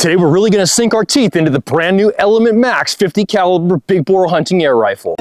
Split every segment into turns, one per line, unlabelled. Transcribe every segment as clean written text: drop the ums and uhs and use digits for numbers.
Today we're really gonna sink our teeth into the brand new Element Max 50 caliber big bore hunting air rifle.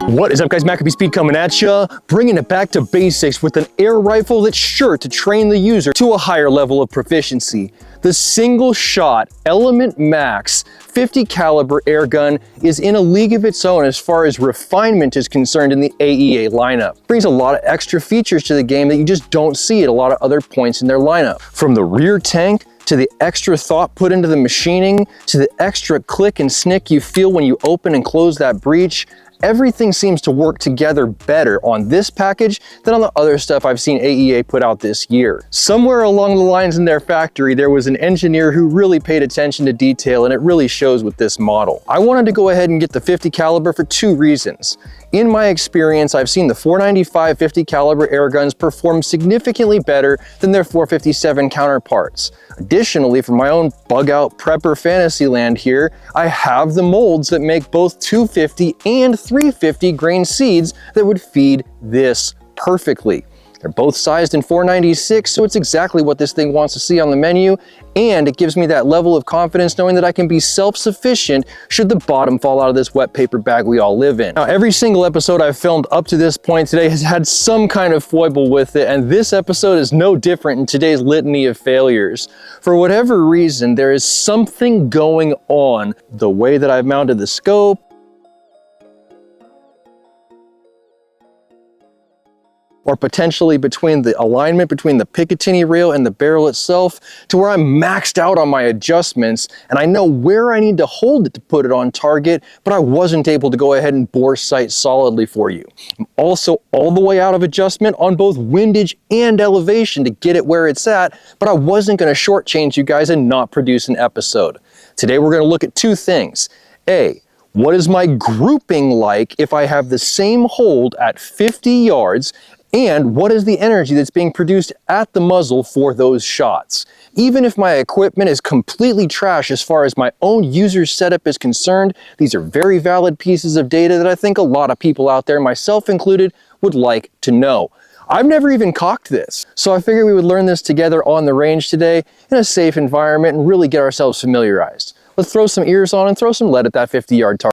What is up, guys? Maccabee Speed coming at ya, bringing it back to basics with an air rifle that's sure to train the user to a higher level of proficiency. The single shot Element Max 50 caliber air gun is in a league of its own as far as refinement is concerned in the AEA lineup. Brings a lot of extra features to the game that you just don't see at a lot of other points in their lineup. From the rear tank to the extra thought put into the machining, to the extra click and snick you feel when you open and close that breech, everything seems to work together better on this package than on the other stuff I've seen AEA put out this year. Somewhere along the lines in their factory, there was an engineer who really paid attention to detail, and it really shows with this model. I wanted to go ahead and get the 50 caliber for two reasons. In my experience, I've seen the 495 50 caliber air guns perform significantly better than their 457 counterparts. Additionally, for my own bug out prepper fantasy land here, I have the molds that make both 250 and 350 grain seeds that would feed this perfectly. They're both sized in 496, so it's exactly what this thing wants to see on the menu, and it gives me that level of confidence knowing that I can be self-sufficient should the bottom fall out of this wet paper bag we all live in. Now, every single episode I've filmed up to this point today has had some kind of foible with it, and this episode is no different in today's litany of failures. For whatever reason, there is something going on. The way that I've mounted the scope, or potentially between the alignment between the Picatinny rail and the barrel itself, to where I'm maxed out on my adjustments and I know where I need to hold it to put it on target, but I wasn't able to go ahead and bore sight solidly for you. I'm also all the way out of adjustment on both windage and elevation to get it where it's at, but I wasn't gonna shortchange you guys and not produce an episode. Today we're gonna look at two things. A, what is my grouping like if I have the same hold at 50 yards, and what is the energy that's being produced at the muzzle for those shots? Even if my equipment is completely trash as far as my own user setup is concerned, these are very valid pieces of data that I think a lot of people out there, myself included, would like to know. I've never even cocked this, so I figured we would learn this together on the range today in a safe environment and really get ourselves familiarized. Let's throw some ears on and throw some lead at that 50-yard target.